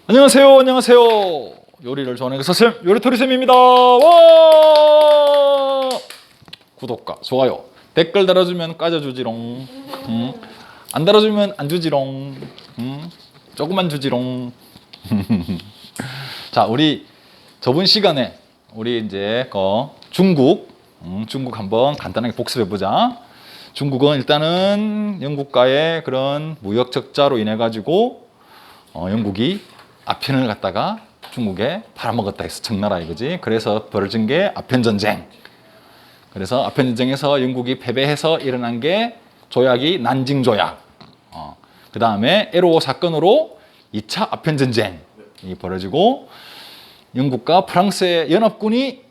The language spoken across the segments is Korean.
안녕하세요. 안녕하세요. 요리를 좋아하는 선생님, 요리토리쌤입니다. 와! 구독과 좋아요, 댓글 달아주면 까져주지롱. 안 달아주면 안 주지롱. 조금만 주지롱. 자, 우리 저번 시간에 우리 이제 중국 한번 간단하게 복습해 보자. 중국은 일단은 영국과의 그런 무역 적자로 인해 가지고 영국이 아편을 갖다가 중국에 팔아먹었다 해서 청나라 이거지. 그래서 벌어진 게 아편 전쟁. 그래서 아편 전쟁에서 영국이 패배해서 일어난 게 조약이 난징 조약. 그 다음에 에르오 사건으로 2차 아편 전쟁이 벌어지고 영국과 프랑스의 연합군이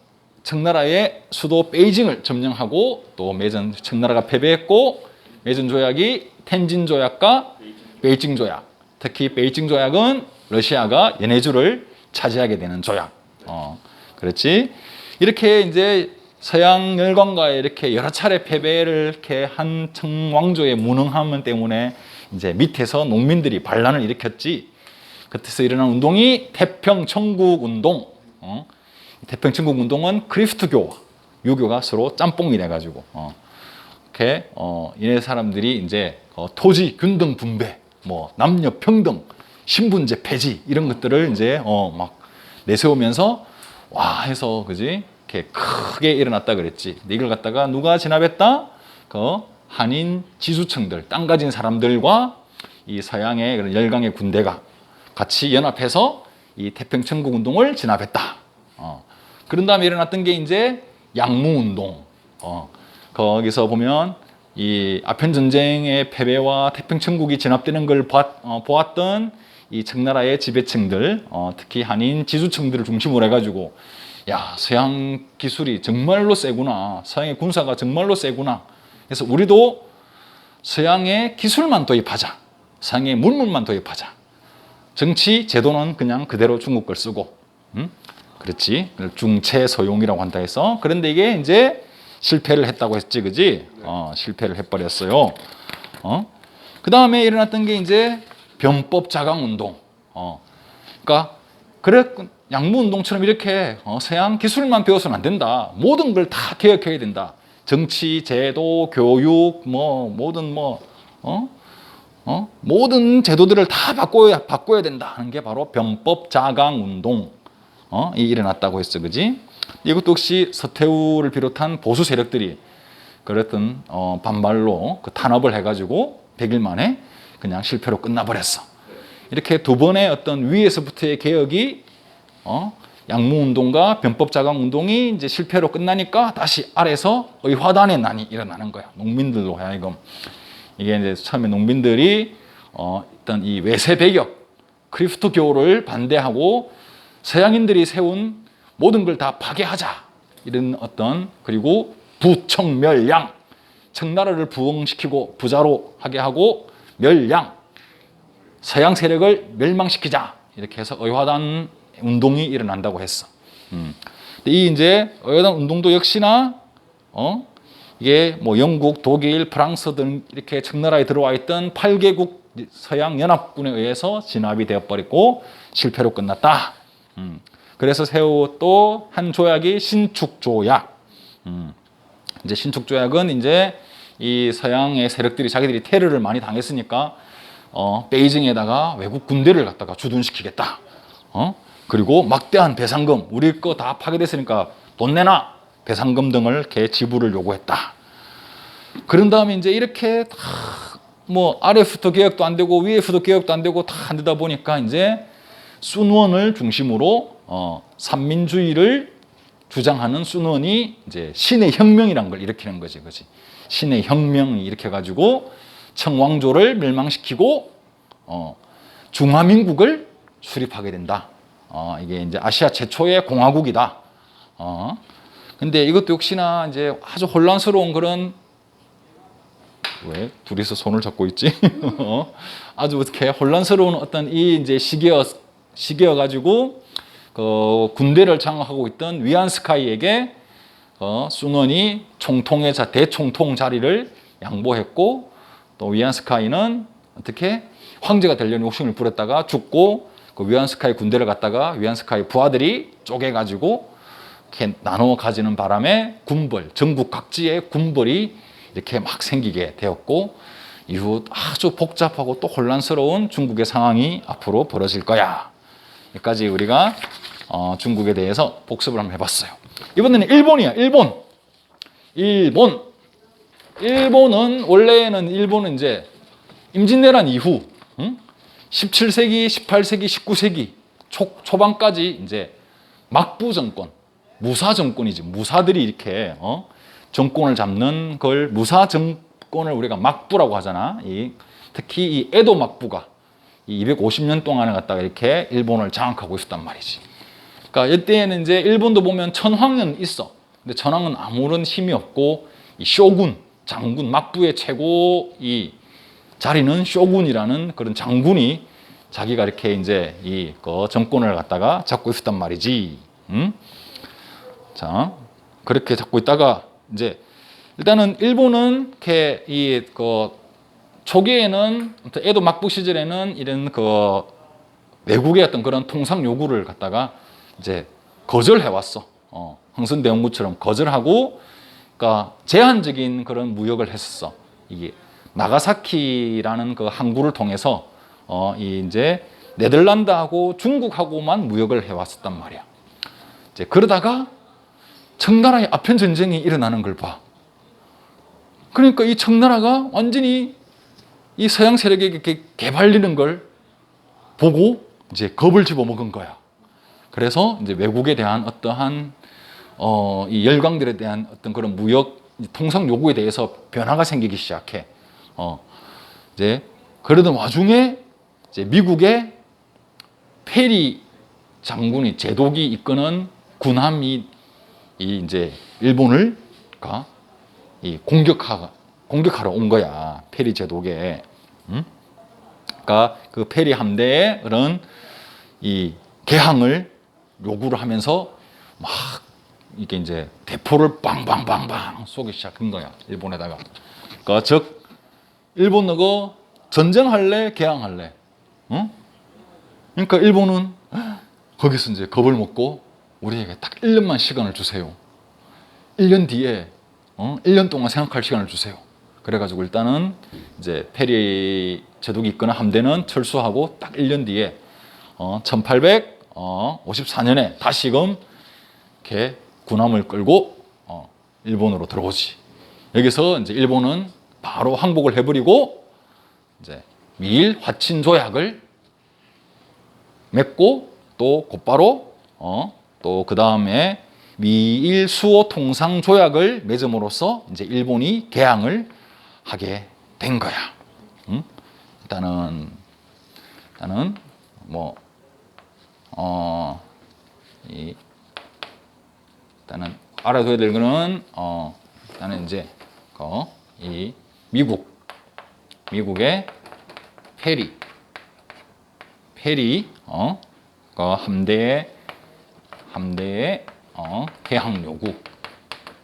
청나라의 수도 베이징을 점령하고 또 매전 청나라가 패배했고 매전 조약이 텐진 조약과 베이징 조약. 특히 베이징 조약은 러시아가 연해주를 차지하게 되는 조약. 그렇지. 이렇게 이제 서양 열강과의 이렇게 여러 차례 패배를 이렇게 한 청왕조의 무능함 때문에 이제 밑에서 농민들이 반란을 일으켰지. 그때서 일어난 운동이 태평천국 운동. 태평천국 운동은 크리스트교와 유교가 서로 짬뽕이 돼가지고 이렇게 얘네 사람들이 이제 토지 균등 분배, 뭐 남녀 평등, 신분제 폐지 이런 것들을 이제 막 내세우면서 와 해서 그지 이렇게 크게 일어났다 그랬지. 근데 이걸 갖다가 누가 진압했다? 그 한인 지주층들, 땅 가진 사람들과 이 서양의 그런 열강의 군대가 같이 연합해서 이 태평천국 운동을 진압했다. 그런 다음에 일어났던 게 이제 양무운동. 거기서 보면 이 아편 전쟁의 패배와 태평천국이 진압되는 걸 보았던 이 청나라의 지배층들, 특히 한인 지주층들을 중심으로 해가지고 야, 서양 기술이 정말로 세구나. 서양의 군사가 정말로 세구나. 그래서 우리도 서양의 기술만 도입하자. 서양의 물물만 도입하자. 정치 제도는 그냥 그대로 중국 걸 쓰고. 그렇지. 중체서용이라고 한다 해서. 그런데 이게 이제 실패를 했다고 했지, 그지? 실패를 해버렸어요. 그 다음에 일어났던 게 이제 변법 자강 운동. 그러니까 양무 운동처럼 이렇게 서양 기술만 배워서는 안 된다. 모든 걸 다 개혁해야 된다. 정치, 제도, 교육, 모든 모든 제도들을 다 바꿔야 된다 하는 게 바로 변법 자강 운동. 이 일어났다고 했어, 그지? 이것도 역시 서태후를 비롯한 보수 세력들이 그랬던 반발로 그 탄압을 해가지고 100일 만에 그냥 실패로 끝나버렸어. 이렇게 두 번의 어떤 위에서부터의 개혁이 양무운동과 변법자강운동이 이제 실패로 끝나니까 다시 아래서 의화단의 난이 일어나는 거야. 농민들로 하여금. 이게 이제 처음에 농민들이 일단 이 외세 배격, 크리스트교를 반대하고 서양인들이 세운 모든 걸 다 파괴하자. 이런 그리고 부청멸양. 청나라를 부흥시키고 부자로 하게 하고 멸양. 서양 세력을 멸망시키자. 이렇게 해서 의화단 운동이 일어난다고 했어. 근데 이 이제 의화단 운동도 역시나, 이게 뭐 영국, 독일, 프랑스 등 이렇게 청나라에 들어와 있던 8개국 서양 연합군에 의해서 진압이 되어버렸고 실패로 끝났다. 그래서 세웠던 한 조약이 신축조약. 이제 신축조약은 이제 이 서양의 세력들이 자기들이 테러를 많이 당했으니까 베이징에다가 외국 군대를 갖다가 주둔시키겠다. 그리고 막대한 배상금, 우리 거 다 파괴됐으니까 돈 내놔. 배상금 등을 이렇게 지불을 요구했다. 그런 다음에 이제 이렇게 다 뭐 아래부터 개혁도 안 되고 위에부터 개혁도 안 되고 다 안 되다 보니까 이제 순원을 중심으로 삼민주의를 주장하는 순원이 이제 신의 혁명이란 걸 일으키는 거지, 그렇지? 신의 혁명이 일으켜가지고 청왕조를 멸망시키고 중화민국을 수립하게 된다. 이게 이제 아시아 최초의 공화국이다. 근데 이것도 역시나 이제 아주 혼란스러운 그런 왜 둘이서 손을 잡고 있지? 아주 어떻게 혼란스러운 어떤 이 이제 시기여 가지고 그 군대를 장악하고 있던 위안스카이에게 순원이 총통의 대총통 자리를 양보했고 또 위안스카이는 어떻게 황제가 되려는 욕심을 부렸다가 죽고 그 위안스카이 군대를 갖다가 위안스카이 부하들이 쪼개가지고 이렇게 나눠 가지는 바람에 군벌, 전국 각지에 군벌이 이렇게 막 생기게 되었고 이후 아주 복잡하고 또 혼란스러운 중국의 상황이 앞으로 벌어질 거야. 여기까지 우리가 중국에 대해서 복습을 한번 해봤어요. 이번에는 일본이야. 일본은 원래는 일본은 이제 임진왜란 이후 17세기, 18세기, 19세기 초반까지 이제 막부 정권, 무사 정권이지. 무사들이 이렇게 정권을 잡는 걸 무사 정권을 우리가 막부라고 하잖아. 특히 이 에도 막부가 이 250년 동안을 갖다가 이렇게 일본을 장악하고 있었단 말이지. 그러니까 이때에는 이제 일본도 보면 천황은 있어. 근데 천황은 아무런 힘이 없고 이 쇼군, 장군, 막부의 최고 이 자리는 쇼군이라는 그런 장군이 자기가 이렇게 이제 그 정권을 갖다가 잡고 있었단 말이지. 자, 그렇게 잡고 있다가 이제 일단은 일본은 이렇게 그 초기에는 에도 막부 시절에는 이런 그 외국의 어떤 그런 통상 요구를 갖다가 이제 거절해 왔어. 흥선대원군처럼 거절하고, 그러니까 제한적인 그런 무역을 했었어. 이게 나가사키라는 그 항구를 통해서 이제 네덜란드하고 중국하고만 무역을 해왔었단 말이야. 이제 그러다가 청나라의 아편 전쟁이 일어나는 걸 봐. 그러니까 이 청나라가 완전히 이 서양 세력에게 이렇게 개발리는 걸 보고 이제 겁을 집어먹은 거야. 그래서 이제 외국에 대한 어떠한 이 열강들에 대한 어떤 그런 무역 통상 요구에 대해서 변화가 생기기 시작해. 이제 그러던 와중에 이제 미국의 페리 장군이 제독이 이끄는 군함이 이제 일본을 공격하러 온 거야. 페리 제독에. 그러니까 그 페리 함대에 그런 이 개항을 요구를 하면서 막 이게 이제 대포를 빵빵빵빵 쏘기 시작한 거야. 일본에다가. 그러니까 즉 일본 너가 전쟁할래, 개항할래? 그러니까 일본은 거기서 이제 겁을 먹고 우리에게 딱 1년만 시간을 주세요. 1년 뒤에 1년 동안 생각할 시간을 주세요. 그래가지고 일단은 이제 페리 제독이 이끄는 함대는 철수하고 딱 1년 뒤에 1854년에 다시금 이렇게 군함을 끌고 일본으로 들어오지. 여기서 이제 일본은 바로 항복을 해버리고 이제 미일 화친 조약을 맺고 또 곧바로 또 그 다음에 미일 수호 통상 조약을 맺음으로써 이제 일본이 개항을 하게 된 거야. 일단은 뭐 일단은 알아둬야 될 거는 일단은 이제 이 미국의 페리 그 함대의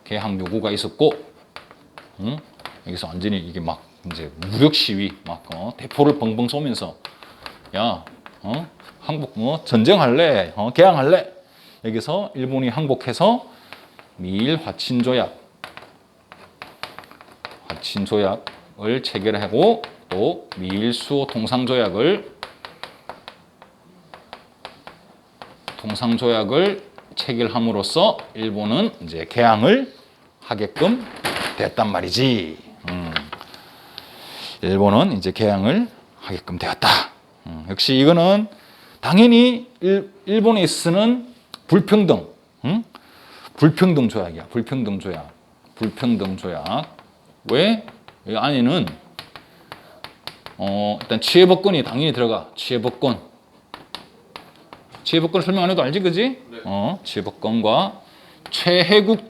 개항 요구가 있었고, 여기서 완전히 이게 막 이제 무력 시위 막 대포를 벙벙 쏘면서 야 항복 전쟁할래, 개항할래. 여기서 일본이 항복해서 미일 화친 조약을 체결하고 또 미일 수호 통상 조약을 체결함으로써 일본은 이제 개항을 하게끔 됐단 말이지. 일본은 이제 개항을 하게끔 되었다. 역시 이거는 당연히 일본에 있어서는 불평등 조약이야. 불평등 조약. 왜? 이 안에는 일단 취해법권이 당연히 들어가. 취해법권을 설명 안 해도 알지, 그지? 네. 취해법권과 최혜국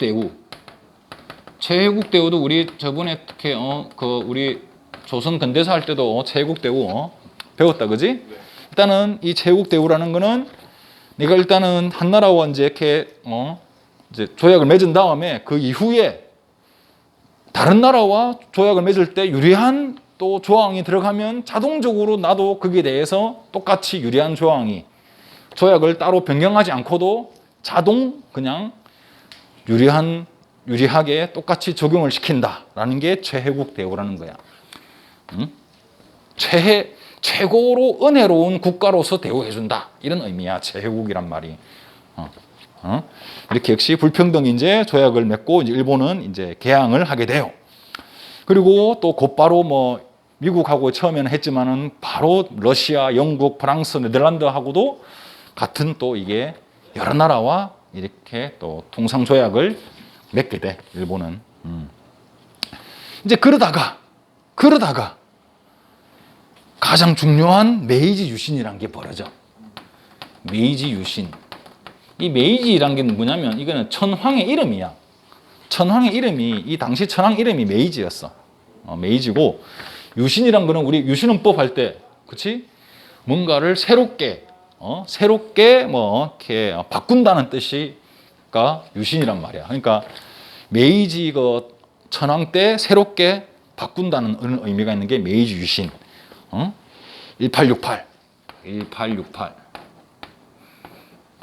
대우도 우리 저번에 특히 우리 조선 근대사 할 때도 최혜국 대우 배웠다, 그지? 네. 일단은 이 최혜국 대우라는 거는 네가 일단은 한나라와 이제 이렇게 이제 조약을 맺은 다음에 그 이후에 다른 나라와 조약을 맺을 때 유리한 또 조항이 들어가면 자동적으로 나도 거기에 대해서 똑같이 유리한 조항이 조약을 따로 변경하지 않고도 자동 그냥 유리하게 똑같이 적용을 시킨다라는 게 최혜국 대우라는 거야. 응? 최고로 은혜로운 국가로서 대우해준다. 이런 의미야. 최혜국이란 말이. 이렇게 역시 불평등 이제 조약을 맺고 이제 일본은 이제 개항을 하게 돼요. 그리고 또 곧바로 뭐 미국하고 처음에는 했지만은 바로 러시아, 영국, 프랑스, 네덜란드하고도 같은 또 이게 여러 나라와 이렇게 또 통상 조약을 맺게 돼. 일본은. 이제 그러다가 가장 중요한 메이지 유신이라는 게 벌어져. 메이지 유신. 이 메이지라는 게 뭐냐면 이거는 천황의 이름이야. 천황의 이름이 이 당시 천황 이름이 메이지였어. 메이지고 유신이란 거는 우리 유신헌법 할 때, 그렇지? 뭔가를 새롭게 뭐 이렇게 바꾼다는 뜻이가 유신이란 말이야. 그러니까 메이지 그 천황 때 새롭게 바꾼다는 의미가 있는 게 메이지 유신. 1868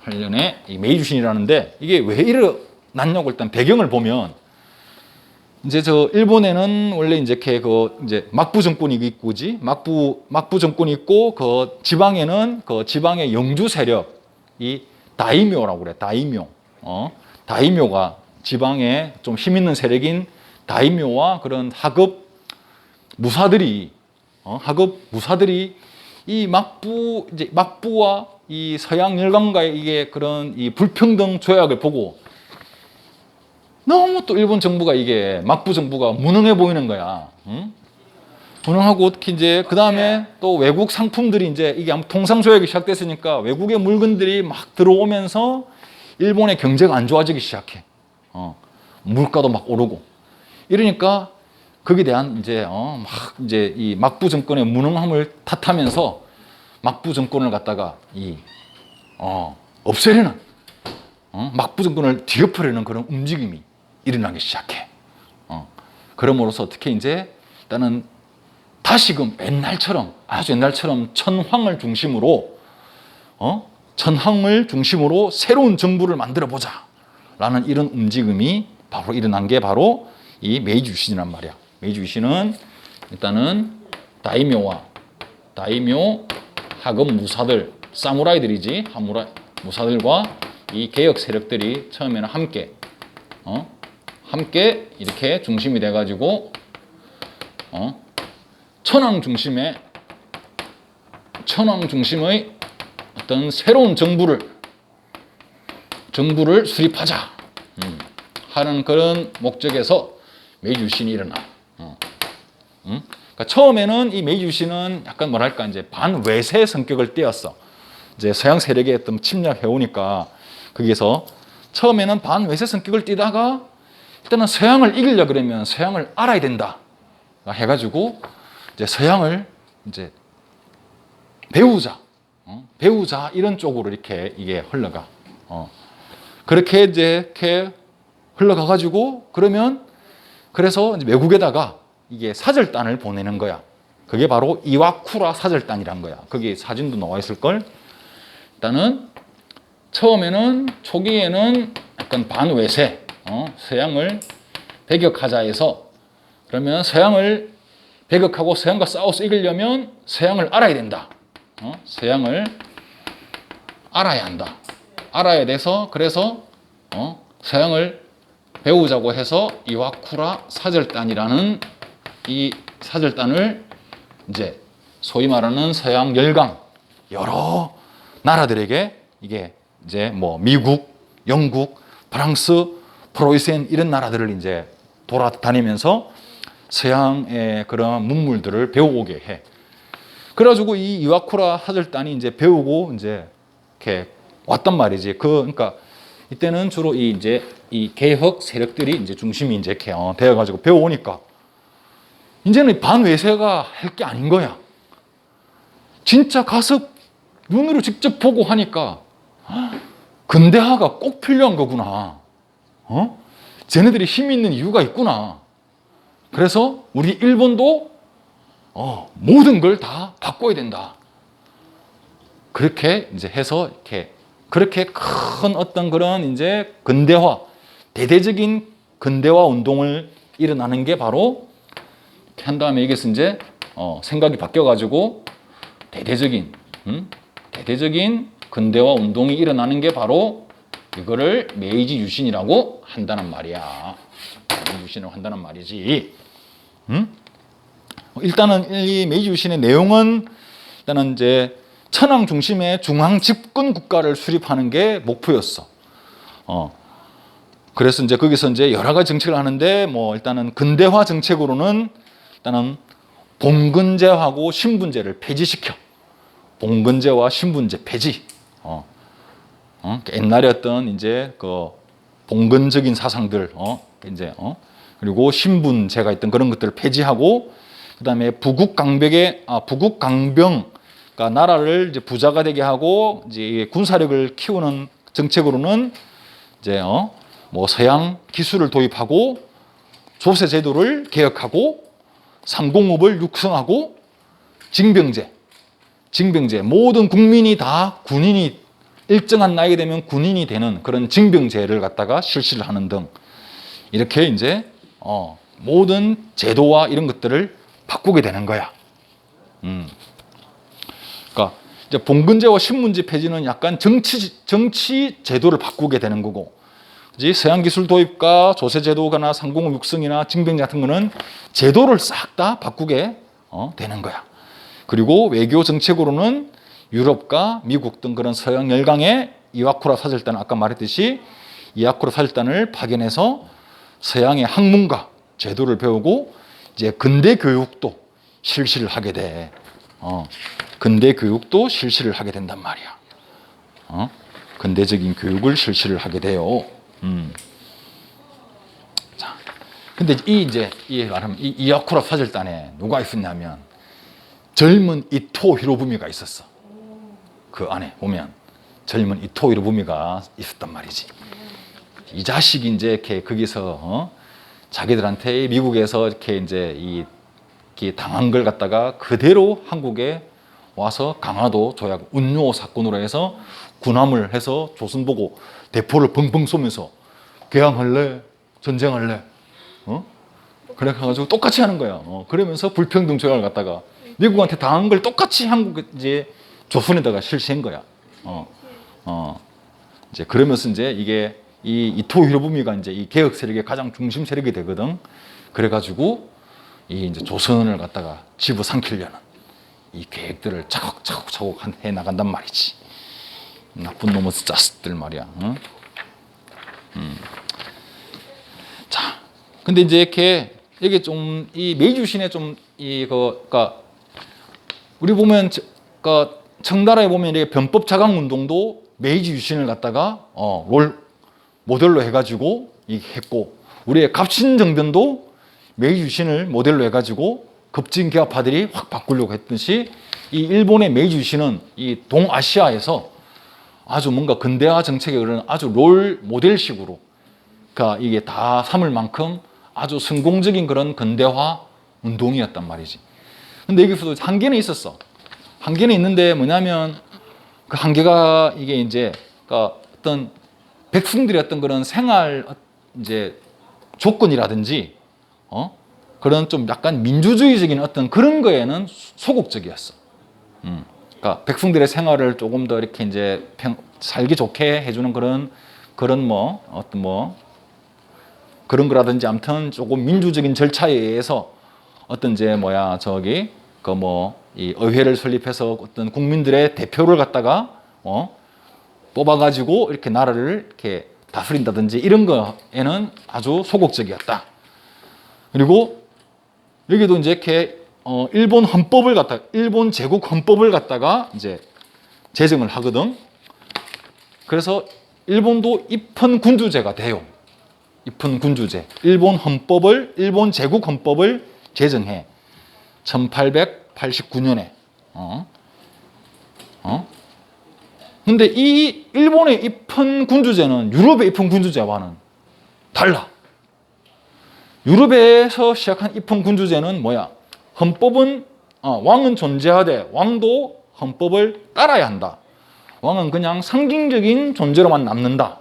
8년에 이 메이지 유신이라는데 이게 왜 일어났냐고 일단 배경을 보면 이제 저 일본에는 원래 이제 이제 막부 정권이 있고지 막부 정권이 있고 그 지방에는 그 지방의 영주 세력 이 다이묘라고 그래. 다이묘가 지방에 좀 힘 있는 세력인 다이묘와 그런 하급 무사들이 이 막부와 이 서양 열강과의 이게 그런 이 불평등 조약을 보고 너무 또 일본 정부가 이게 막부 정부가 무능해 보이는 거야. 응? 무능하고 특히 이제 그 다음에 또 외국 상품들이 이제 이게 통상 조약이 시작됐으니까 외국의 물건들이 막 들어오면서 일본의 경제가 안 좋아지기 시작해. 물가도 막 오르고 이러니까 거기에 대한 이제 막 이제 이 막부 정권의 무능함을 탓하면서 막부 정권을 갖다가 없애려는 막부 정권을 뒤엎으려는 그런 움직임이 일어나기 시작해. 그럼으로써 어떻게 이제 일단은 다시금 아주 옛날처럼 천황을 중심으로 새로운 정부를 만들어 보자라는 이런 움직임이 바로 일어난 게 바로 이 메이지 유신이란 말이야. 메이지 유신은 일단은 다이묘 하급 무사들 사무라이들이지 무사들과 이 개혁 세력들이 처음에는 함께 이렇게 중심이 돼가지고 천황 중심의 어떤 새로운 정부를 수립하자 하는 그런 목적에서 메이지 유신이 일어나. 그러니까 처음에는 이 메이지 유신은 약간 뭐랄까 이제 반외세 성격을 띠었어. 이제 서양 세력에 어떤 침략해 오니까 거기에서 처음에는 반외세 성격을 띠다가 일단은 서양을 이기려 그러면 서양을 알아야 된다 해가지고 이제 서양을 이제 배우자 이런 쪽으로 이렇게 이게 흘러가. 그렇게 이제 이렇게 흘러가가지고 그래서 이제 외국에다가 이게 사절단을 보내는 거야. 그게 바로 이와쿠라 사절단이란 거야. 거기 사진도 나와 있을 걸. 일단은 초기에는 약간 반외세, 서양을 배격하자 해서 그러면 서양을 배격하고 서양과 싸워서 이기려면 서양을 알아야 된다. 서양을 알아야 한다. 알아야 돼서 그래서 서양을 배우자고 해서 이와쿠라 사절단이라는 이 사절단을 이제 소위 말하는 서양 열강 여러 나라들에게 이게 이제 뭐 미국, 영국, 프랑스, 프로이센 이런 나라들을 이제 돌아다니면서 서양의 그런 문물들을 배우게 해. 그래가지고 이 이와쿠라 사절단이 이제 배우고 이제 이렇게 왔단 말이지. 그러니까 이때는 주로 이 개혁 세력들이 이제 중심이 이제 이렇게 되어가지고 배워오니까 이제는 반외세가 할 게 아닌 거야. 진짜 가서 눈으로 직접 보고 하니까 근대화가 꼭 필요한 거구나. 쟤네들이 힘이 있는 이유가 있구나. 그래서 우리 일본도 모든 걸 다 바꿔야 된다. 그렇게 이제 해서 이렇게 그렇게 큰 어떤 그런 이제 근대화, 대대적인 근대화 운동을 일어나는 게 바로 이렇게 한 다음에 이게 이제 생각이 바뀌어가지고 대대적인 근대화 운동이 일어나는 게 바로 이거를 메이지 유신이라고 한다는 말이야. 메이지 유신을 한다는 말이지. 일단은 이 메이지 유신의 내용은 일단은 이제 천황 중심의 중앙 집권 국가를 수립하는 게 목표였어. 그래서 이제 거기서 이제 여러 가지 정책을 하는데 뭐 일단은 근대화 정책으로는 일단은 봉건제하고 신분제를 폐지시켜. 봉건제와 신분제 폐지. 옛날에 어떤 이제 그 봉건적인 사상들, 그리고 신분제가 있던 그런 것들을 폐지하고, 그다음에 부국강병, 그러니까 나라를 이제 부자가 되게 하고 이제 군사력을 키우는 정책으로는 이제 뭐 서양 기술을 도입하고 조세 제도를 개혁하고 상공업을 육성하고 징병제, 모든 국민이 다 군인이 일정한 나이가 되면 군인이 되는 그런 징병제를 갖다가 실시를 하는 등 이렇게 이제 모든 제도와 이런 것들을 바꾸게 되는 거야. 그러니까 이제 봉건제와 신분제 폐지는 약간 정치 제도를 바꾸게 되는 거고, 그지? 서양 기술 도입과 조세 제도나 상공업 육성이나 징병제 같은 거는 제도를 싹 다 바꾸게 되는 거야. 그리고 외교 정책으로는 유럽과 미국 등 그런 서양 열강의 이와쿠라 사절단, 아까 말했듯이 이와쿠라 사절단을 파견해서 서양의 학문과 제도를 배우고 이제 근대 교육도 실시를 하게 돼. 근대 교육도 실시를 하게 된단 말이야. 근대적인 교육을 실시를 하게 돼요. 자, 근데 이 말하면 이 이와쿠라 사절단에 누가 있었냐면 젊은 이토 히로부미가 있었어. 그 안에 보면 젊은 이토 히로부미가 있었단 말이지. 이 자식이 이제 이렇게 거기서 자기들한테 미국에서 이렇게 이제 이 당한 걸 갖다가 그대로 한국에 와서 강화도 조약 운요 사건으로 해서 군함을 해서 조선 보고 대포를 벙벙 쏘면서 개항할래? 전쟁할래? 그래 가지고 똑같이 하는 거야. 그러면서 불평등 조약을 갖다가 미국한테 당한 걸 똑같이 한국 이제 조선에다가 실시한 거야. 이제 그러면서 이제 이게 이 이토 히로부미가 이제 이 개혁 세력의 가장 중심 세력이 되거든. 그래가지고 이 이제 조선을 갖다가 집어삼키려는 이 계획들을 차곡차곡 해 나간단 말이지. 나쁜 놈의 자식들 말이야. 자, 근데 이제 이게 좀 이 메이지 유신의 좀 그러니까 우리 보면 청나라에 보면 이렇게 변법 자강 운동도 메이지 유신을 갖다가 모델로 해가지고 했고, 우리의 갑신정변도 메이지 유신을 모델로 해가지고 급진 개화파들이 확 바꾸려고 했듯이 이 일본의 메이지 유신은 이 동아시아에서 아주 뭔가 근대화 정책의 그런 아주 롤 모델식으로, 그러니까 이게 다 삼을 만큼 아주 성공적인 그런 근대화 운동이었단 말이지. 근데 여기서도 한계는 있었어. 한계는 있는데 뭐냐면 그 한계가 이게 이제 그러니까 어떤 백성들의 어떤 그런 생활 이제 조건이라든지 그런 좀 약간 민주주의적인 어떤 그런 거에는 소극적이었어. 그러니까 백성들의 생활을 조금 더 이렇게 이제 살기 좋게 해주는 그런 뭐 어떤 뭐 그런 거라든지 아무튼 조금 민주적인 절차에 의해서 어떤 이제 이 의회를 설립해서 어떤 국민들의 대표를 갖다가 뽑아가지고 이렇게 나라를 이렇게 다스린다든지 이런 거에는 아주 소극적이었다. 그리고 여기도 이제 이렇게 일본 제국 헌법을 갖다가 이제 제정을 하거든. 그래서 일본도 입헌군주제가 돼요. 입헌군주제. 일본 제국 헌법을 제정해. 1889년에. 근데 이 일본의 입헌군주제는 유럽의 입헌군주제와는 달라. 유럽에서 시작한 입헌군주제는 뭐야? 헌법은 왕은 존재하되 왕도 헌법을 따라야 한다. 왕은 그냥 상징적인 존재로만 남는다.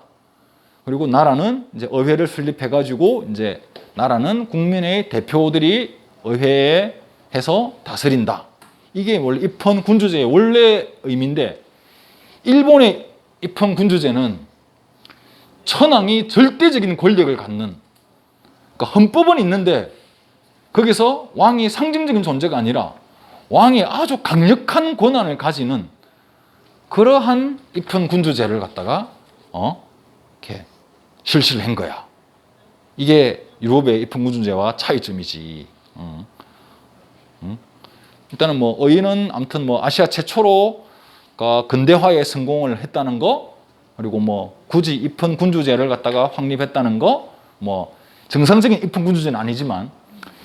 그리고 나라는 이제 의회를 설립해가지고 이제 나라는 국민의 대표들이 의회에 해서 다스린다. 이게 원래 입헌 군주제의 원래 의미인데 일본의 입헌 군주제는 천황이 절대적인 권력을 갖는, 그러니까 헌법은 있는데 거기서 왕이 상징적인 존재가 아니라 왕이 아주 강력한 권한을 가지는 그러한 입헌 군주제를 갖다가 이렇게 실시를 한 거야. 이게 유럽의 입헌 군주제와 차이점이지. 일단은 뭐 의인은 아무튼 뭐 아시아 최초로 근대화에 성공을 했다는 거, 그리고 뭐 굳이 입헌 군주제를 갖다가 확립했다는 거, 뭐 정상적인 입헌 군주제는 아니지만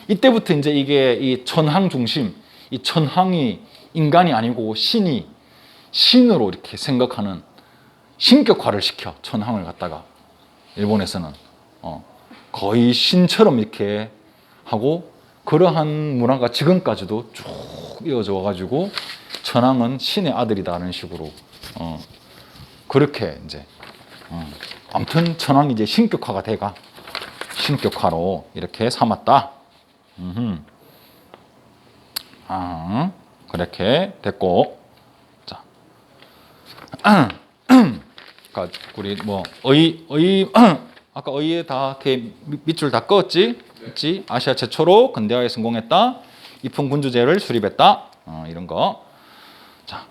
이때부터 이제 이게 이 천황 중심, 이 천황이 인간이 아니고 신으로 이렇게 생각하는 신격화를 시켜, 천황을 갖다가 일본에서는 거의 신처럼 이렇게 하고, 그러한 문화가 지금까지도 쭉 이어져 와가지고 천황은 신의 아들이다라는 식으로 그렇게 이제 아무튼 천황이 이제 신격화가 돼가 신격화로 이렇게 삼았다. 그렇게 됐고, 자, 우리 뭐 아까 의에 다 이렇게 밑줄 다 그었지, 그렇지? 아시아 최초로 근대화에 성공했다. 입헌 군주제를 수립했다. 이런 거. 자,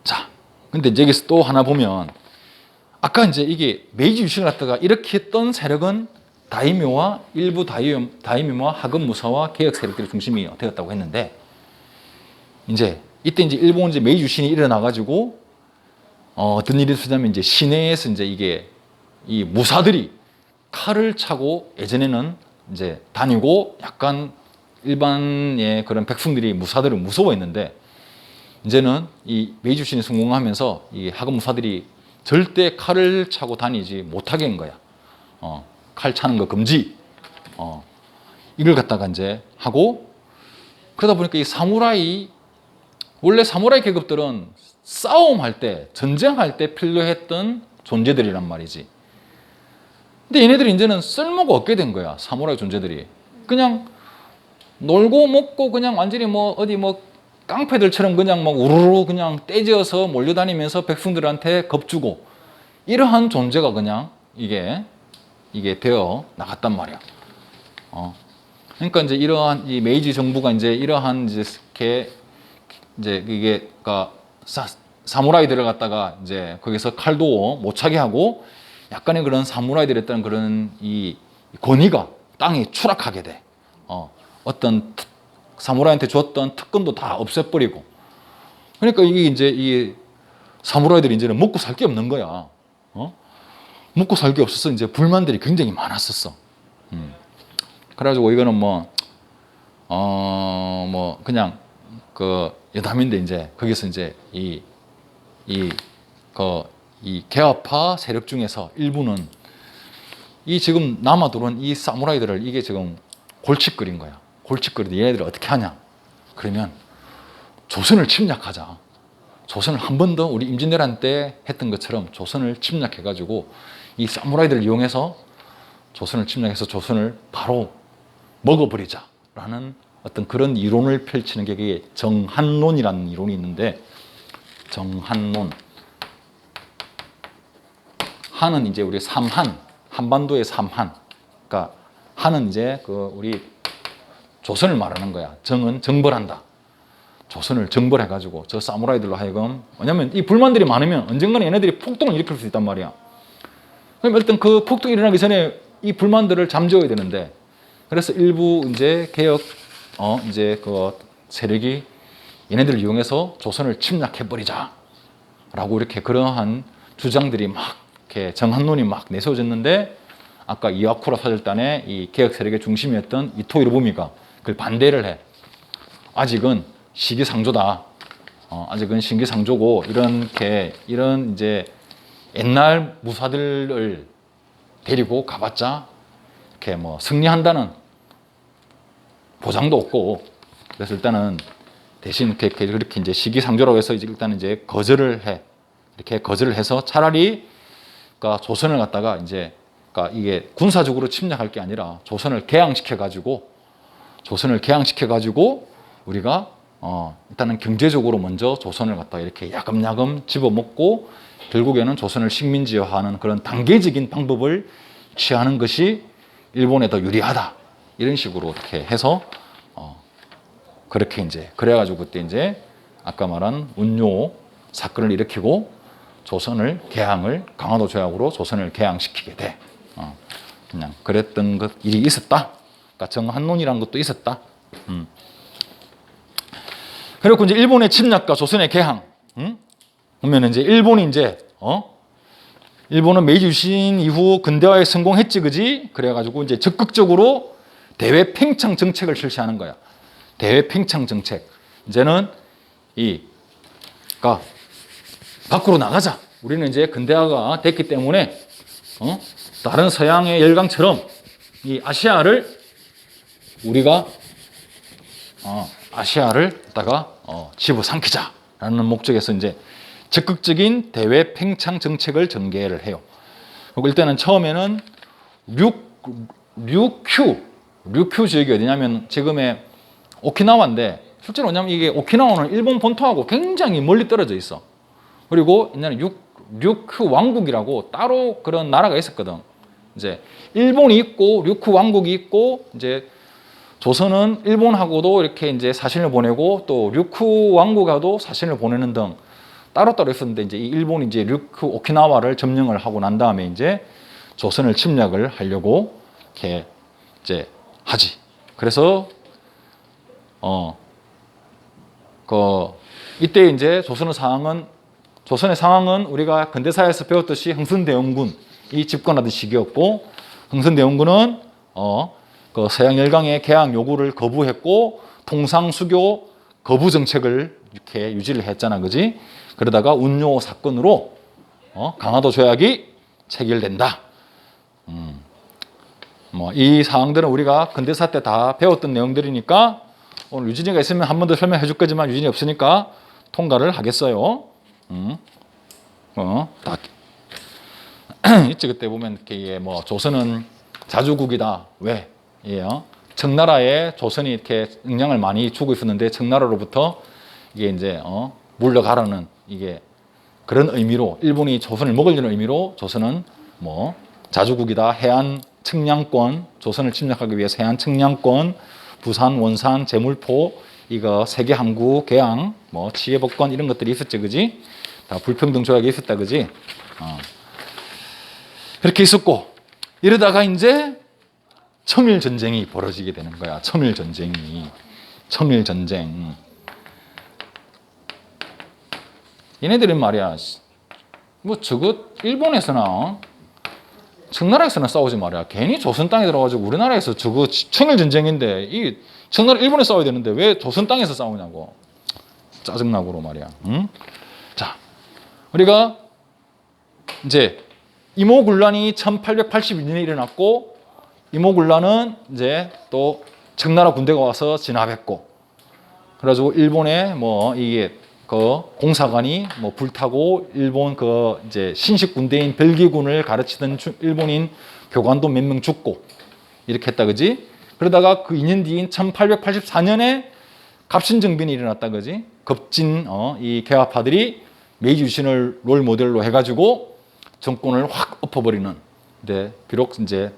자, 근데 이제 여기서 또 하나 보면 아까 이제 이게 메이지 유신을 갖다가 이렇게 했던 세력은 다이묘와 일부 다이묘와 하급 무사와 개혁 세력들이 중심이 되었다고 했는데, 이제 이때 이제 일본 이제 메이지 유신이 일어나 가지고 어떤 일이 있었냐면 이제 시내에서 이제 이게 이 무사들이 칼을 차고 예전에는 이제 다니고 약간 일반의 그런 백성들이 무사들을 무서워했는데, 이제는 이 메이지 유신이 성공하면서 이 하급 무사들이 절대 칼을 차고 다니지 못하게 한 거야. 칼 차는 거 금지. 이걸 갖다가 이제 하고, 그러다 보니까 이 원래 사무라이 계급들은 싸움할 때, 전쟁할 때 필요했던 존재들이란 말이지. 근데 얘네들이 이제는 쓸모가 없게 된 거야, 사무라이 존재들이. 그냥 놀고 먹고 그냥 완전히 뭐 어디 뭐 깡패들처럼 그냥 막 우르르 그냥 떼지어서 몰려다니면서 백성들한테 겁주고, 이러한 존재가 그냥 이게 되어 나갔단 말이야. 그러니까 이제 이러한 이 메이지 정부가 이제 이러한 이제 이게 사무라이들을 갖다가 이제 거기서 칼도 못 차게 하고 약간의 그런 사무라이들이 했던 그런 이 권위가 땅에 추락하게 돼. 어떤 사무라이한테 줬던 특권도 다 없애버리고. 그러니까 이게 이제 이 사무라이들이 이제는 먹고 살 게 없는 거야. 먹고 살 게 없어서 이제 불만들이 굉장히 많았었어. 그래가지고 이거는 뭐 그냥 그 여담인데, 이제 거기서 이제 이 개화파 세력 중에서 일부는 이 지금 남아 들어온 이 사무라이들을 이게 지금 골칫거린 거야. 골칫거리도 얘네들이 어떻게 하냐? 그러면 조선을 침략하자. 조선을 한 번 더 우리 임진왜란 때 했던 것처럼 조선을 침략해가지고 이 사무라이들을 이용해서 조선을 침략해서 조선을 바로 먹어버리자라는 어떤 그런 이론을 펼치는 게 그게 정한론이라는 이론이 있는데, 정한론. 한은 이제 우리 삼한, 한반도의 삼한. 그러니까 한은 이제 그 우리 조선을 말하는 거야. 정은 정벌한다. 조선을 정벌해가지고 저 사무라이들로 하여금, 왜냐면 이 불만들이 많으면 언젠가는 얘네들이 폭동을 일으킬 수 있단 말이야. 그럼 일단 그 폭동이 일어나기 전에 이 불만들을 잠재워야 되는데, 그래서 일부 이제 개혁 이제 그 세력이 얘네들을 이용해서 조선을 침략해버리자라고 이렇게 그러한 주장들이 막 이렇게 정한론이 막 내세워졌는데, 아까 이와쿠라 사절단의 이 개혁 세력의 중심이었던 이토 히로부미가 그걸 반대를 해. 아직은 시기상조다. 아직은 시기상조고, 이런 이제 옛날 무사들을 데리고 가봤자 이렇게 뭐 승리한다는 보장도 없고, 그래서 일단은 대신 그렇게 이제 시기상조라고 해서 이제 일단 이제 거절을 해. 이렇게 거절을 해서 차라리 그러니까 조선을 갖다가 이제 그러니까 이게 군사적으로 침략할 게 아니라 조선을 개항시켜 가지고 우리가 일단은 경제적으로 먼저 조선을 갖다가 이렇게 야금야금 집어먹고 결국에는 조선을 식민지화하는 그런 단계적인 방법을 취하는 것이 일본에 더 유리하다. 이런 식으로 이렇게 해서 그렇게 이제 그래가지고 그때 이제 아까 말한 운요 사건을 일으키고 조선을 개항을 강화도 조약으로 조선을 개항시키게 돼. 그냥 그랬던 것 일이 있었다. 그러니까 정한론이라는 것도 있었다. 그리고 이제 일본의 침략과 조선의 개항. 보면 이제 일본이 이제 일본은 메이지 유신 이후 근대화에 성공했지, 그지? 그래가지고 이제 적극적으로 대외 팽창 정책을 실시하는 거야. 대외 팽창 정책. 이제는 그러니까 밖으로 나가자. 우리는 이제 근대화가 됐기 때문에 다른 서양의 열강처럼 이 아시아를 우리가 아시아를 갖다가 집어삼키자라는 목적에서 이제 적극적인 대외 팽창 정책을 전개를 해요. 그리고 일단은 처음에는 류큐 지역이 어디냐면 지금의 오키나와인데 실제로 뭐냐면 이게 오키나와는 일본 본토하고 굉장히 멀리 떨어져 있어. 그리고 옛날에 류큐 왕국이라고 따로 그런 나라가 있었거든. 이제 일본이 있고 류큐 왕국이 있고 이제 조선은 일본하고도 이렇게 이제 사신을 보내고 또 류큐 왕국하고도 사신을 보내는 등 따로따로 있었는데 이제 이 일본이 이제 류큐 오키나와를 점령을 하고 난 다음에 이제 조선을 침략을 하려고 이렇게 이제 하지. 그래서 이때 이제 조선의 상황은 우리가 근대사에서 배웠듯이 흥선대원군이 집권하던 시기였고, 흥선대원군은 그 서양 열강의 개항 요구를 거부했고 통상수교 거부 정책을 이렇게 유지를 했잖아, 그지? 그러다가 운요 사건으로 강화도 조약이 체결된다. 뭐 이 사항들은 우리가 근대사 때 다 배웠던 내용들이니까 오늘 유진이가 있으면 한 번 더 설명해 줄 거지만 유진이 없으니까 통과를 하겠어요. 다 있지. 그때 보면 이렇게 뭐 조선은 자주국이다. 왜? 청나라에 조선이 이렇게 영향을 많이 주고 있었는데 청나라로부터 이게 이제 물러가라는 이게 그런 의미로 일본이 조선을 먹으려는 의미로 조선은 뭐 자주국이다. 해안 측량권, 조선을 침략하기 위해서 해안 측량권, 부산, 원산, 제물포, 이거 세계 항구 개항, 뭐 치해법권 이런 것들이 있었지, 그지? 다 불평등 조약이 있었다, 그지? 그렇게 있었고 이러다가 이제 청일 전쟁이 벌어지게 되는 거야. 청일 전쟁. 얘네들은 말이야, 뭐 저거 일본에서나 청나라에서나 싸우지 말이야. 괜히 조선 땅에 들어가지고 우리나라에서 저거 청일 전쟁인데 이 청나라 일본에 싸워야 되는데 왜 조선 땅에서 싸우냐고. 짜증나고로 말이야. 자, 우리가 이제 이모군란이 1882년에 일어났고 이모군란은 이제 또 청나라 군대가 와서 진압했고 그래가지고 일본의 뭐 이게 그 공사관이 뭐 불타고 일본 그 이제 신식 군대인 벨기군을 가르치던 일본인 교관도 몇 명 죽고 이렇게 했다, 그지? 그러다가 그 2년 뒤인 1884년에 갑신정변이 일어났다, 그지? 급진 이 개화파들이 메이지 유신을 롤 모델로 해가지고 정권을 확 엎어버리는. 근데 비록 이제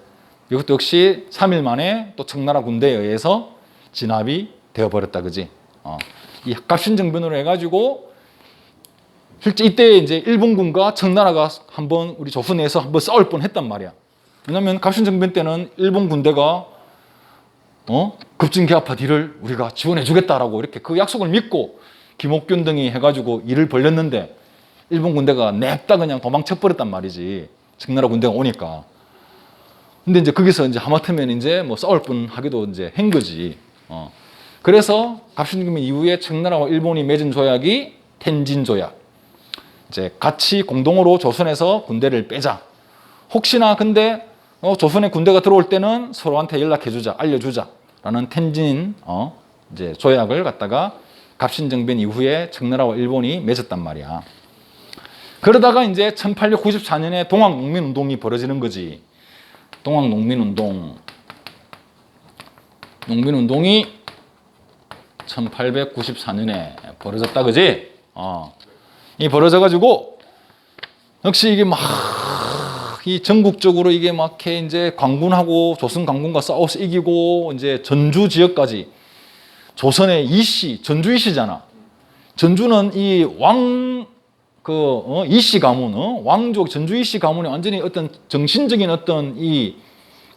이것도 역시 3일 만에 또 청나라 군대에 의해서 진압이 되어버렸다, 그지? 이 갑신정변으로 해가지고 실제 이때 이제 일본군과 청나라가 한번 우리 조선에서 한번 싸울 뻔했단 말이야. 왜냐하면 갑신정변 때는 일본 군대가 급진개화파 뒤를 우리가 지원해주겠다라고 이렇게 그 약속을 믿고 김옥균 등이 해가지고 일을 벌렸는데 일본 군대가 냅다 그냥 도망쳐버렸단 말이지. 청나라 군대가 오니까. 근데 이제 거기서 이제 하마터면 이제 뭐 싸울 뻔하기도 이제 한 거지. 그래서 갑신정변 이후에 청나라와 일본이 맺은 조약이 텐진 조약. 이제 같이 공동으로 조선에서 군대를 빼자. 혹시나 근데 조선의 군대가 들어올 때는 서로한테 연락해주자, 알려주자라는 텐진 이제 조약을 갖다가 갑신정변 이후에 청나라와 일본이 맺었단 말이야. 그러다가 이제 1894년에 동학농민운동이 벌어지는 거지. 동학농민운동이 1894년에 벌어졌다, 그지? 이 벌어져가지고 역시 이게 막 이 전국적으로 이게 막 이렇게 이제 광군하고 조선 광군과 싸워서 이기고 이제 전주 지역까지 조선의 이씨, 전주 이씨잖아. 전주는 이 이씨 가문, 왕족 전주 이씨 가문이 완전히 어떤 정신적인 어떤 이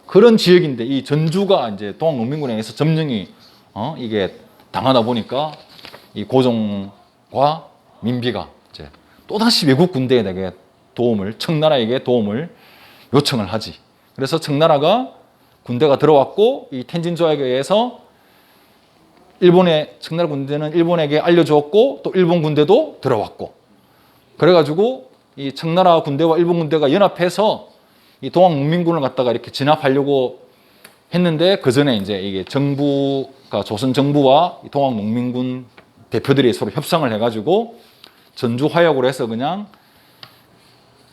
그런 지역인데 이 전주가 이제 동학농민군에 의해서 점령이 이게 당하다 보니까 이 고종과 민비가 이제 또다시 외국 군대에게 청나라에게 도움을 요청을 하지. 그래서 청나라가 군대가 들어왔고 이 텐진 조약에 의해서 청나라 군대는 일본에게 알려주었고 또 일본 군대도 들어왔고 그래가지고 이 청나라 군대와 일본 군대가 연합해서 이 동학농민군을 갖다가 이렇게 진압하려고 했는데 그 전에 이제 이게 조선 정부와 동학농민군 대표들이 서로 협상을 해가지고 전주 화약으로 해서 그냥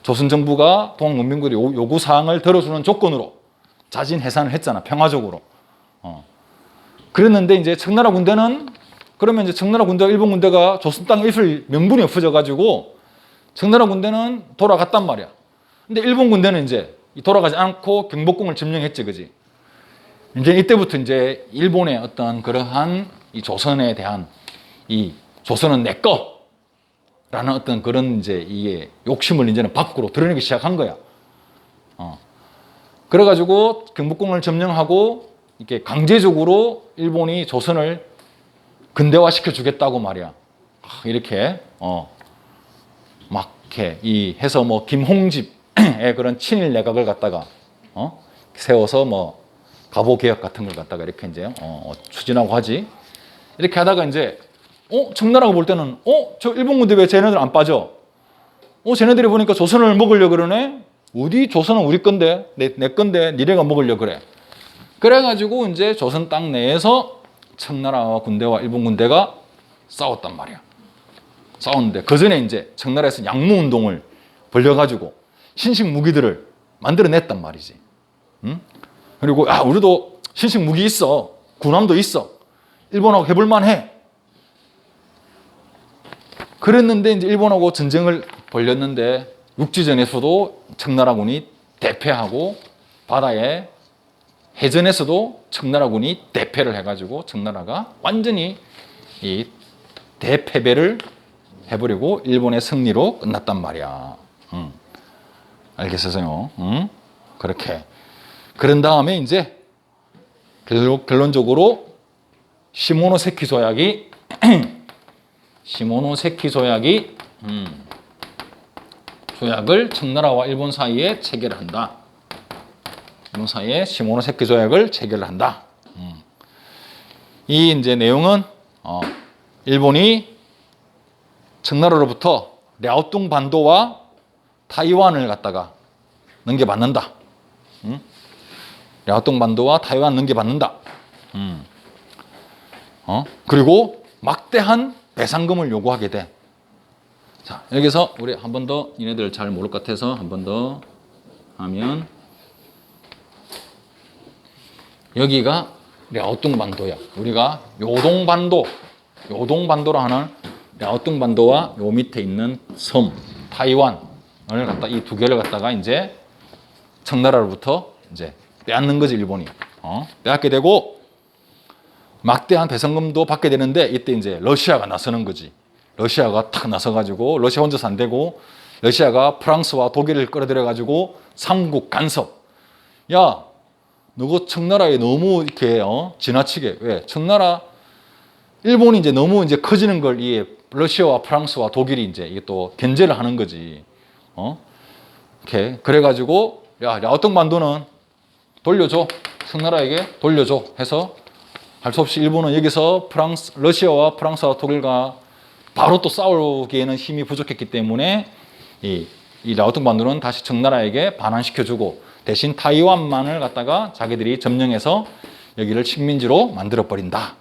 조선 정부가 동학농민군의 요구 사항을 들어주는 조건으로 자진 해산을 했잖아, 평화적으로. 그랬는데 이제 청나라 군대는 그러면 이제 청나라 군대와 일본 군대가 조선 땅에 있을 명분이 없어져가지고 청나라 군대는 돌아갔단 말이야. 근데 일본 군대는 이제 돌아가지 않고 경복궁을 점령했지, 그지? 이제 이때부터 이제 일본의 어떤 그러한 이 조선에 대한 이 조선은 내 거라는 어떤 그런 이제 이게 욕심을 이제는 밖으로 드러내기 시작한 거야. 그래가지고 경복궁을 점령하고 이렇게 강제적으로 일본이 조선을 근대화 시켜주겠다고 말이야. 이렇게 막 이렇게 해서 뭐 김홍집의 그런 친일 내각을 갖다가 세워서 뭐 갑오 개혁 같은 걸 갖다가 이렇게 이제 추진하고 하지. 이렇게 하다가 이제 청나라가 볼 때는 저 일본 군대 왜 쟤네들 안 빠져? 쟤네들이 보니까 조선을 먹으려 그러네. 어디 조선은 우리 건데 내 건데 니네가 먹으려 그래. 그래가지고 이제 조선 땅 내에서 청나라와 군대와 일본 군대가 싸웠단 말이야. 싸웠는데 그 전에 이제 청나라에서 양무운동을 벌려가지고 신식 무기들을 만들어냈단 말이지. 응? 그리고 우리도 신식 무기 있어. 군함도 있어. 일본하고 해볼만 해. 그랬는데 이제 일본하고 전쟁을 벌였는데 육지전에서도 청나라군이 대패하고 바다에 해전에서도 청나라군이 대패를 해가지고 청나라가 완전히 이 대패배를 해버리고 일본의 승리로 끝났단 말이야. 알겠어요? 그렇게. 그런 다음에 이제 결론적으로 시모노세키 조약이 조약을 청나라와 일본 사이에 체결을 한다. 일본 사이에 시모노세키 조약을 체결을 한다. 이 이제 내용은 일본이 청나라로부터 랴오뚱 반도와 타이완을 갖다가 넘겨받는다. 랴오뚱 반도와 타이완 넘겨받는다. 그리고 막대한 배상금을 요구하게 돼. 자, 여기서 우리 한 번 더 얘네들 잘 모를 것 같아서 한 번 더 하면 여기가 랴오뚱 반도야. 우리가 요동반도라 하는 랴오뚱 반도와 요 밑에 있는 섬 타이완을 갖다 이 두 개를 갖다가 이제 청나라로부터 이제 빼앗는 거지 일본이. 빼앗게 되고 막대한 배상금도 받게 되는데 이때 이제 러시아가 나서는 거지. 러시아가 탁 나서가지고 러시아 혼자서 안 되고 러시아가 프랑스와 독일을 끌어들여가지고 삼국 간섭. 야, 너가 청나라에 너무 이렇게 지나치게 왜 일본이 이제 너무 이제 커지는 걸 이 러시아와 프랑스와 독일이 이제 이게 또 견제를 하는 거지. 이렇게 그래가지고 야, 랴오뚱 반도는 돌려줘. 청나라에게 돌려줘 해서 할 수 없이 일본은 여기서 러시아와 프랑스와 독일과 바로 또 싸우기에는 힘이 부족했기 때문에 이 랴오뚱 반도는 다시 청나라에게 반환시켜주고 대신 타이완만을 갖다가 자기들이 점령해서 여기를 식민지로 만들어 버린다.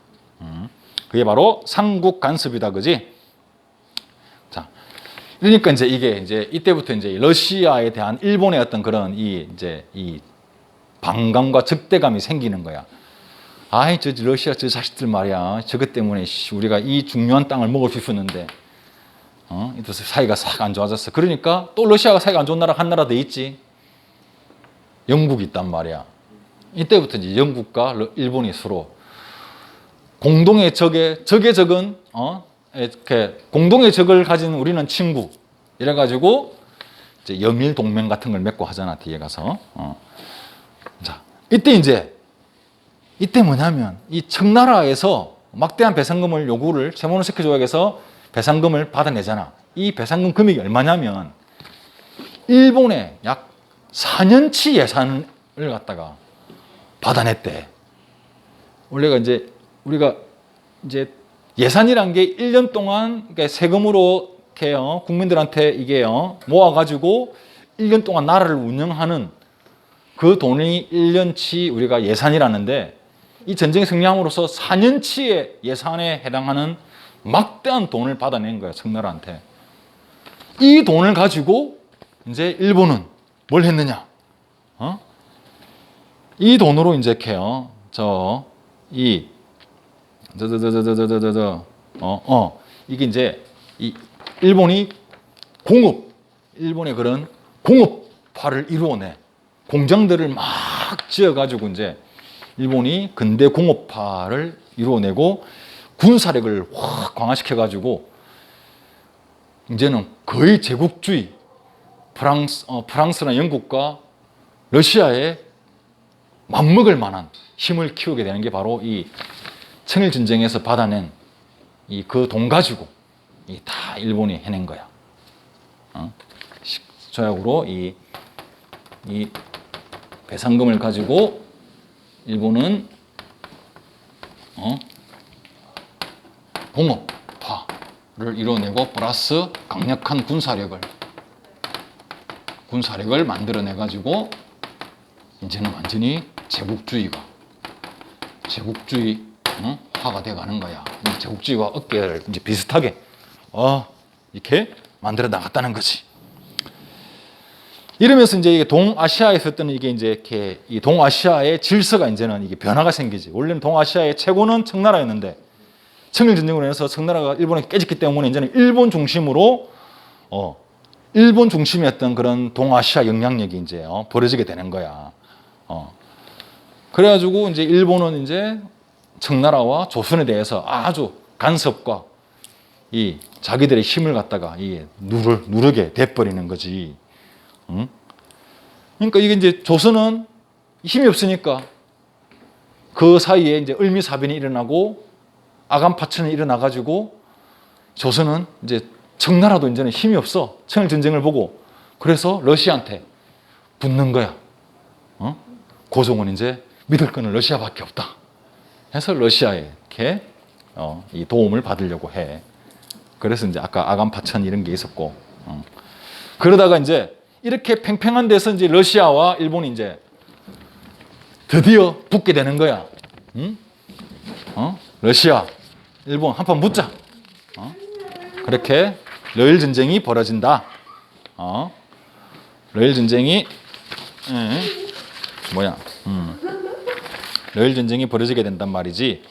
그게 바로 삼국 간섭이다, 그지? 자, 그러니까 이제 이게 이제 이때부터 이제 러시아에 대한 일본의 어떤 그런 이 반감과 적대감이 생기는 거야. 아이, 저 러시아 저 자식들 말이야. 저것 때문에 우리가 이 중요한 땅을 먹을 수 있었는데, 이또 사이가 싹 안 좋아졌어. 그러니까 또 러시아가 사이가 안 좋은 나라 한 나라 돼 있지. 영국이 있단 말이야. 이때부터 이제 영국과 일본이 서로 공동의 적은 이렇게 공동의 적을 가진 우리는 친구 이래가지고 이제 영일 동맹 같은 걸 맺고 하잖아, 뒤에 가서. 자, 이때 뭐냐면 이 청나라에서 막대한 배상금을 요구를 세모노 세키 조약에서 배상금을 받아내잖아. 이 배상금 금액이 얼마냐면 일본의 약 4년치 예산을 갖다가 받아냈대. 원래가 이제 우리가 이제 예산이란 게 1년 동안 그러니까 세금으로 이렇게 국민들한테 이게 모아가지고 1년 동안 나라를 운영하는 그 돈이 1년치 우리가 예산이라는데 이 전쟁에 승리함으로써 4년치의 예산에 해당하는 막대한 돈을 받아낸 거야, 청나라한테. 이 돈을 가지고 이제 일본은 뭘 했느냐? 이 돈으로 이제 이렇게 이게 이제 이 일본이 일본의 그런 공업화를 이루어내. 공장들을 막 지어가지고 이제 일본이 근대 공업화를 이루어내고 군사력을 확 강화시켜가지고 이제는 거의 제국주의 프랑스나 영국과 러시아에 맞먹을 만한 힘을 키우게 되는 게 바로 이 청일전쟁에서 받아낸 이 그 돈 가지고 다 일본이 해낸 거야. 조약으로 이 배상금을 가지고 일본은 공업화를 이뤄내고 플러스 강력한 군사력을 만들어내 가지고 이제는 완전히 제국주의화가 돼가는 거야. 제국주의와 어깨를 이제 비슷하게 이렇게 만들어 나갔다는 거지. 이러면서 이제 이게 동아시아에 있었던 이게 이제 이렇게 이 동아시아의 질서가 이제는 이게 변화가 생기지. 원래는 동아시아의 최고는 청나라였는데 청일전쟁으로 인해서 청나라가 일본에 깨졌기 때문에 이제는 일본 중심으로 일본 중심이었던 그런 동아시아 영향력이 이제 벌어지게 되는 거야. 그래가지고 이제 일본은 이제 청나라와 조선에 대해서 아주 간섭과 이 자기들의 힘을 갖다가 누르게 돼버리는 거지. 그러니까 이게 이제 조선은 힘이 없으니까 그 사이에 이제 을미사변이 일어나고 아간파천이 일어나가지고 조선은 이제 청나라도 이제는 힘이 없어. 청일전쟁을 보고. 그래서 러시아한테 붙는 거야. 고종은 이제 믿을 거는 러시아밖에 없다. 해서 러시아에 이렇게 이 도움을 받으려고 해. 그래서 이제 아까 아간파천 이런 게 있었고. 그러다가 이제 이렇게 팽팽한 데서 이제 러시아와 일본이 이제 드디어 붙게 되는 거야. 러시아, 일본 한판 붙자. 그렇게 러일 전쟁이 벌어진다. 러일 전쟁이 러일 전쟁이 벌어지게 된단 말이지.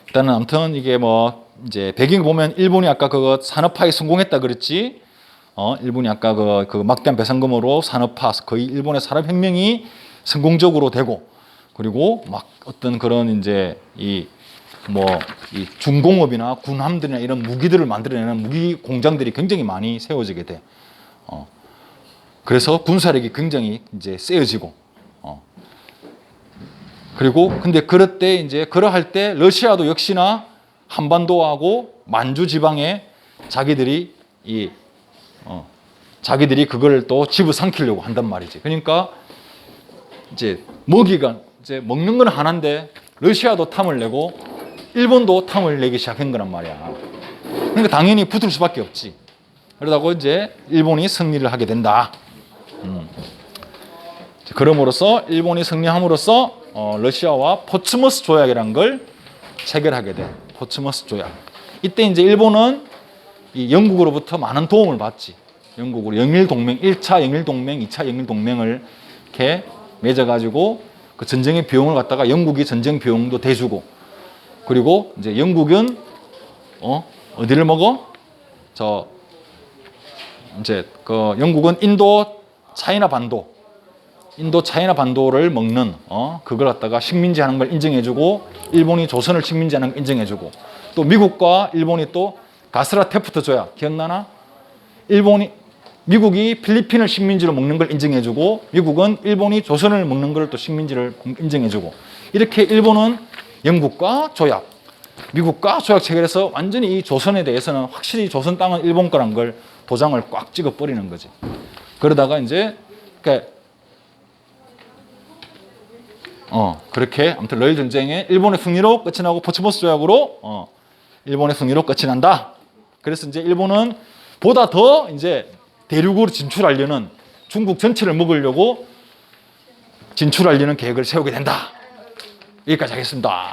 일단은 아무튼 이게 뭐 이제 배경 보면 일본이 아까 그거 산업화에 성공했다 그랬지. 일본이 아까 그 막대한 배상금으로 산업화 거의 일본의 산업혁명이 성공적으로 되고 그리고 막 어떤 그런 이제 이 중공업이나 군함들이나 이런 무기들을 만들어내는 무기 공장들이 굉장히 많이 세워지게 돼. 그래서 군사력이 굉장히 이제 세어지고. 그리고 근데 그러할 때 러시아도 역시나 한반도하고 만주 지방에 자기들이 그걸 또 집어삼키려고 한단 말이지. 그러니까 이제 먹는 건 하나인데 러시아도 탐을 내고 일본도 탐을 내기 시작한 거란 말이야. 그러니까 당연히 붙을 수밖에 없지. 그러다고 이제 일본이 승리를 하게 된다. 그럼으로써 일본이 승리함으로써 러시아와 포츠머스 조약이라는 걸 체결하게 돼. 포츠머스 조약. 이때 이제 일본은 이 영국으로부터 많은 도움을 받지. 영국으로 영일 동맹, 1차 영일 동맹, 2차 영일 동맹을 이렇게 맺어가지고 그 전쟁의 비용을 갖다가 영국이 전쟁 비용도 대주고, 그리고 이제 영국은 어디를 먹어? 이제 그 영국은 인도 차이나 반도를 먹는 그걸 갖다가 식민지하는 걸 인정해주고, 일본이 조선을 식민지하는 걸 인정해주고, 또 미국과 일본이 또 가스라 테프트 조약 기억나나? 미국이 필리핀을 식민지로 먹는 걸 인정해주고, 미국은 일본이 조선을 먹는 걸 또 식민지를 인정해주고, 이렇게 일본은 영국과 조약, 미국과 조약 체결해서 완전히 이 조선에 대해서는 확실히 조선 땅은 일본 거란 걸 도장을 꽉 찍어 버리는 거지. 그러다가 이제 그렇게 아무튼 러일 전쟁에 일본의 승리로 끝이 나고, 포츠머스 조약으로 일본의 승리로 끝이 난다. 그래서 이제 일본은 보다 더 이제 대륙으로 진출하려는, 중국 전체를 먹으려고 진출하려는 계획을 세우게 된다. 여기까지 하겠습니다.